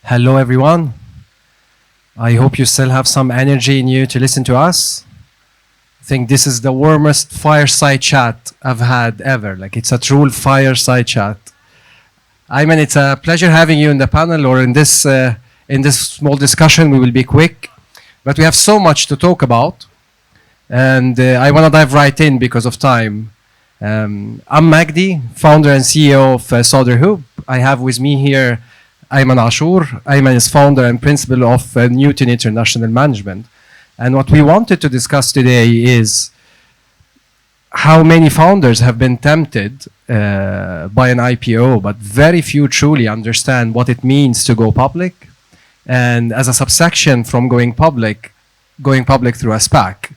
Hello, everyone. I hope you still have some energy in you to listen to us. I think this is the warmest fireside chat I've had ever. Like, it's a true fireside chat. Ayman, it's a pleasure having you in the panel or in this small discussion. We will be quick, but we have so much to talk about, and I want to dive right in because of time. I'm Magdi, founder and CEO of Soderhub. I have with me here Ayman Ashur. Ayman is founder and principal of Newton International Management. And what we wanted to discuss today is how many founders have been tempted by an IPO, but very few truly understand what it means to go public. And as a subsection from going public through a SPAC.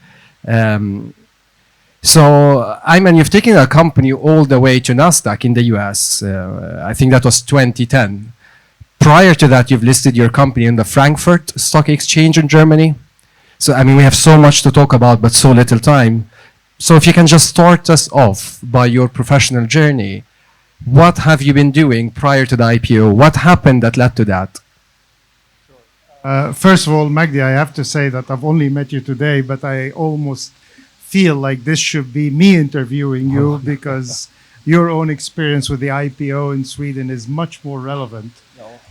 So, Ayman, you've taken a company all the way to NASDAQ in the US. I think that was 2010. Prior to that, you've listed your company in the Frankfurt Stock Exchange in Germany. So, I mean, we have so much to talk about, but so little time. So if you can just start us off by your professional journey, what have you been doing prior to the IPO? What happened that led to that? First of all, Magdi, I have to say that I've only met you today, but I almost feel like this should be me interviewing you because your own experience with the IPO in Sweden is much more relevant.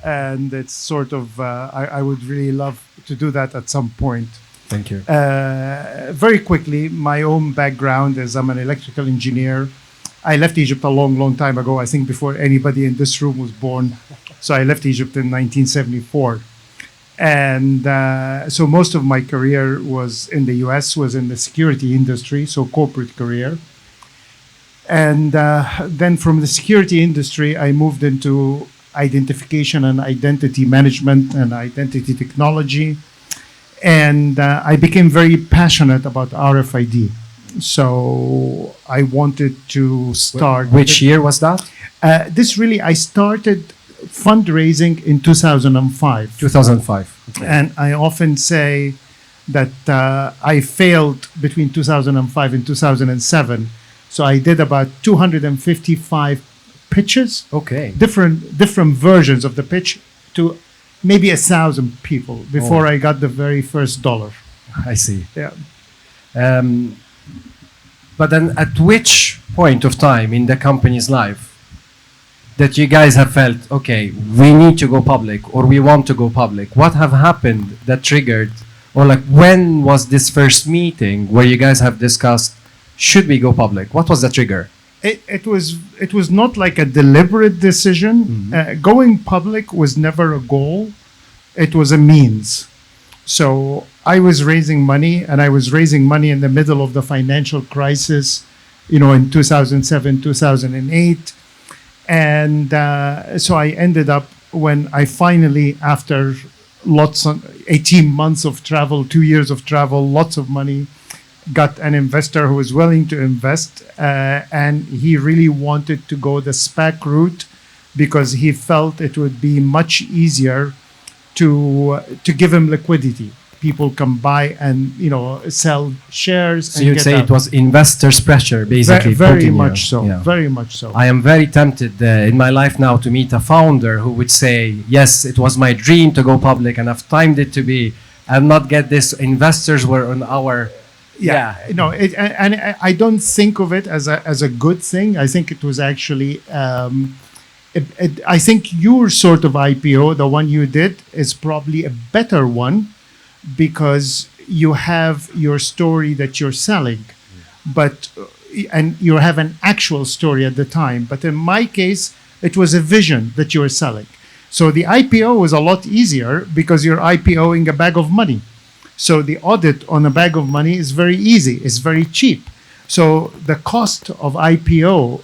And it's sort of, I would really love to do that at some point. Thank you. Very quickly, my own background is I'm an electrical engineer. I left Egypt a long, long time ago, I think before anybody in this room was born. So I left Egypt in 1974. And so most of my career was in the US, was in the security industry, so corporate career. And then from the security industry, I moved into identification and identity management and identity technology. And I became very passionate about RFID. So I wanted to start. Which year was that? I started fundraising in 2005. 2005. Okay. And I often say that I failed between 2005 and 2007. So I did about 255 pitches. Okay. Different versions of the pitch to maybe 1,000 people before I got the very first dollar. I see. Yeah. But then at which point of time in the company's life that you guys have felt, okay, we need to go public or we want to go public? What have happened that triggered, or like when was this first meeting where you guys have discussed, should we go public? What was the trigger? It was not like a deliberate decision. Mm-hmm. Going public was never a goal. It was a means. So I was raising money, and I was raising money in the middle of the financial crisis, in 2007, 2008. And so I ended up, when I finally, after 18 months of travel, 2 years of travel, lots of money, got an investor who was willing to invest, and he really wanted to go the SPAC route because he felt it would be much easier to give him liquidity. People can buy and sell shares. So you'd say it was investors' pressure, basically. Very much so. Yeah. Very much so. I am very tempted in my life now to meet a founder who would say, yes, it was my dream to go public and I've timed it to be, and not get this. Investors were on our. Yeah. And I don't think of it as a good thing. I think it was actually. I think your sort of IPO, the one you did, is probably a better one because you have your story that you're selling, and you have an actual story at the time. But in my case, it was a vision that you were selling. So the IPO was a lot easier because you're IPOing a bag of money. So the audit on a bag of money is very easy. It's very cheap. So the cost of IPO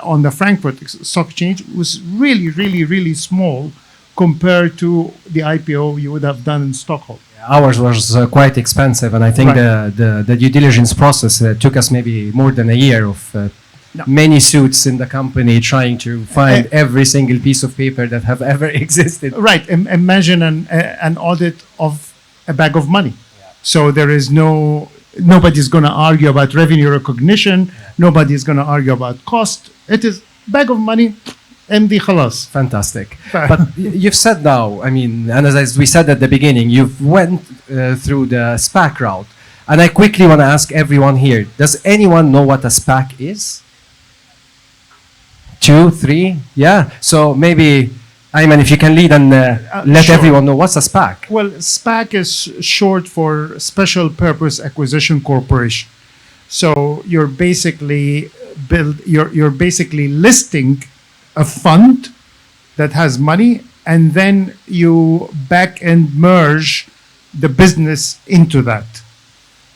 on the Frankfurt Stock Exchange was really, really, really small compared to the IPO you would have done in Stockholm. Ours was quite expensive, and I think the due diligence process took us maybe more than a year of many suits in the company trying to find every single piece of paper that have ever existed. Right. Imagine an audit of a bag of money. Yeah. So there is nobody's going to argue about revenue recognition. Yeah. Nobody's going to argue about cost. It is bag of money. MD خلاص. Fantastic. But you've said now, I mean, and as we said at the beginning, you've went through the SPAC route. And I quickly want to ask everyone here, does anyone know what a SPAC is? 2, 3? Yeah. So maybe, Ayman, if you can lead and let sure. everyone know what's a SPAC. Well, SPAC is short for Special Purpose Acquisition Corporation. So you're basically you're basically listing a fund that has money, and then you back and merge the business into that.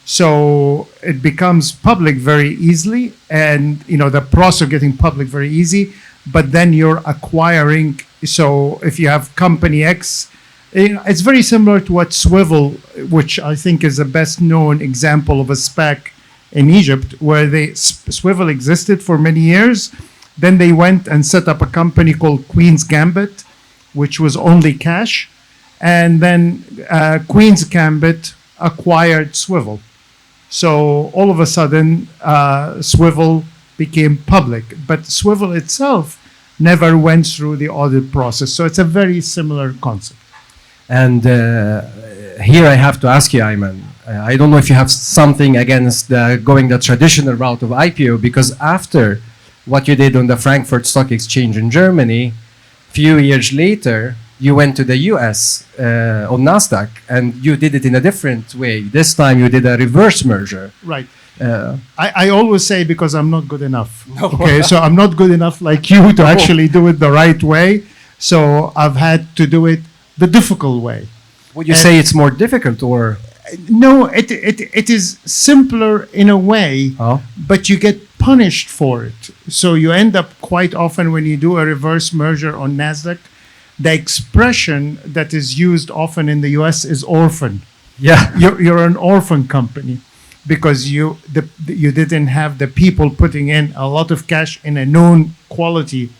So it becomes public very easily, and the process of getting public very easy. But then you're acquiring. So if you have company X, it's very similar to what Swivel, which I think is the best known example of a SPAC in Egypt, where Swivel existed for many years. Then they went and set up a company called Queen's Gambit, which was only cash. And then Queen's Gambit acquired Swivel. So all of a sudden, Swivel became public. But Swivel itself never went through the audit process. So it's a very similar concept. And here I have to ask you, Ayman, I don't know if you have something against going the traditional route of IPO, because after what you did on the Frankfurt Stock Exchange in Germany, few years later, you went to the US on NASDAQ, and you did it in a different way. This time you did a reverse merger. Right. I always say, because I'm not good enough. No. Okay, so I'm not good enough like you to actually do it the right way. So I've had to do it the difficult way. Would you say it's more difficult, or? No, it is simpler in a way, but you get punished for it. So you end up quite often when you do a reverse merger on NASDAQ, the expression that is used often in the US is orphan. Yeah. You're an orphan company because you didn't have the people putting in a lot of cash in a known quality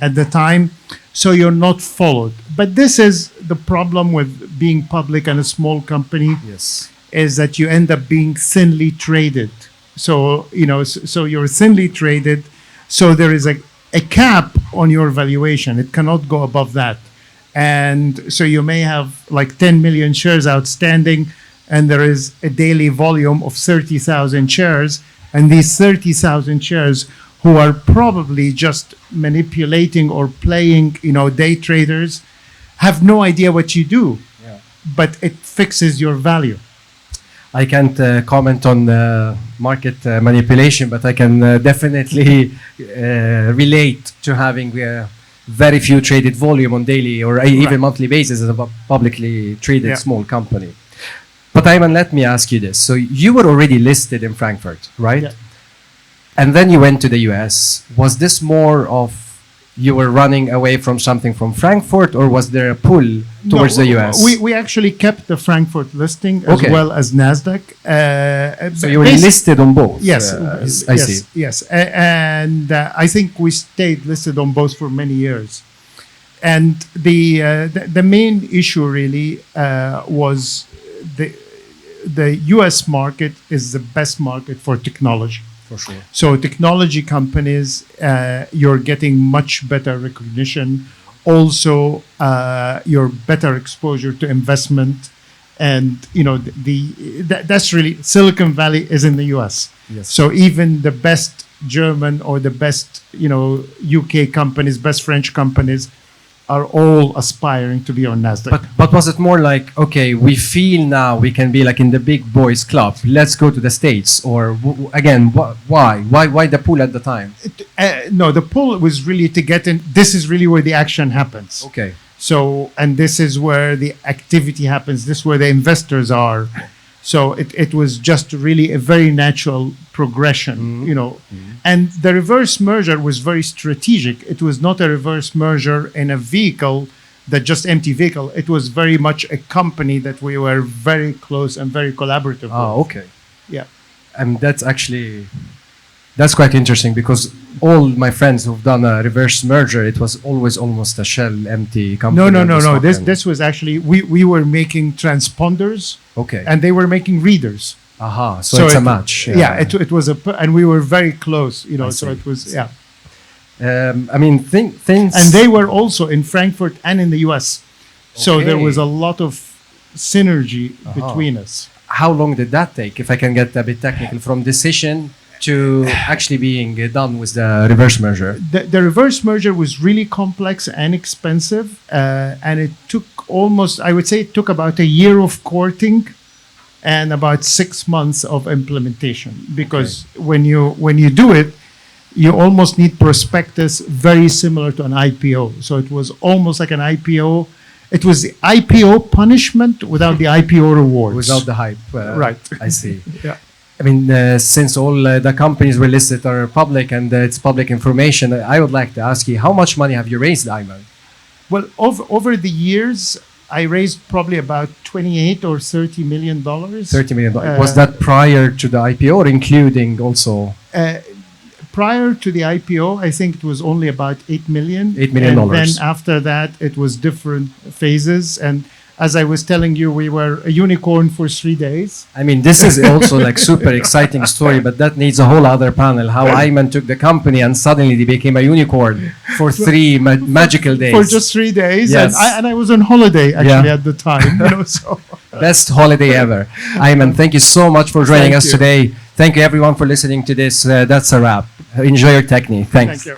at the time, so you're not followed. But this is the problem with being public and a small company. Yes. Is that you end up being thinly traded. So so you're thinly traded. So there is a cap on your valuation. It cannot go above that. And so you may have like 10 million shares outstanding, and there is a daily volume of 30,000 shares. And these 30,000 shares, who are probably just manipulating or playing, day traders, have no idea what you do. Yeah. But it fixes your value. I can't comment on market manipulation, but I can definitely relate to having very few traded volume on daily or even monthly basis as a publicly traded small company. But Ayman, let me ask you this. So you were already listed in Frankfurt, right? Yeah. And then you went to the US. Was this more of you were running away from something from Frankfurt, or was there a pull towards the US? We actually kept the Frankfurt listing as well as NASDAQ. So you were listed on both? Yes. I see. Yes. And I think we stayed listed on both for many years. And the main issue really was the US market is the best market for technology. For sure. So technology companies, you're getting much better recognition. Also, your better exposure to investment, and that's really Silicon Valley is in the U.S. Yes. So even the best German or the best UK companies, best French companies, are all aspiring to be on NASDAQ. But was it more like, okay, we feel now we can be like in the big boys club, let's go to the States? Or again, why the pull at the time? No, the pull was really to get in. This is really where the action happens. Okay. So, and this is where the activity happens. This is where the investors are. So it was just really a very natural progression, And the reverse merger was very strategic. It was not a reverse merger in a vehicle, that just empty vehicle. It was very much a company that we were very close and very collaborative with. Oh, okay. Yeah. And that's quite interesting, because all my friends who've done a reverse merger, it was always almost a shell empty company. No. This was actually, we were making transponders. Okay. And they were making readers. So it's a match. Yeah, it was and we were very close, so it was, I mean, things. And they were also in Frankfurt and in the US. So there Okay. was a lot of synergy between us. How long did that take, if I can get a bit technical, from decision to actually being done with the reverse merger? The reverse merger was really complex and expensive, and it took almost, I would say, it took about a year of courting and about 6 months of implementation. Because when you do it, you almost need prospectus very similar to an IPO. So it was almost like an IPO. It was the IPO punishment without the IPO rewards. Without the hype. Right. I see. Yeah. I mean, since all the companies we listed are public and it's public information, I would like to ask you, how much money have you raised, Ayman? Well, over the years, I raised probably about 28 or 30 million dollars. $30 million. Was that prior to the IPO or including also? Prior to the IPO, I think it was only about 8 million. $8 million. And then after that, it was different phases. And as I was telling you, we were a unicorn for 3 days. I mean, this is also like super exciting story, but that needs a whole other panel. How Ayman took the company and suddenly they became a unicorn for 3 magical days. For just 3 days. Yes. And I was on holiday actually Yeah. at the time. So. Best holiday ever. Ayman, thank you so much for joining Thank us you. today. Thank you everyone for listening to this. That's a wrap. Enjoy your technique. Thanks. Thank you.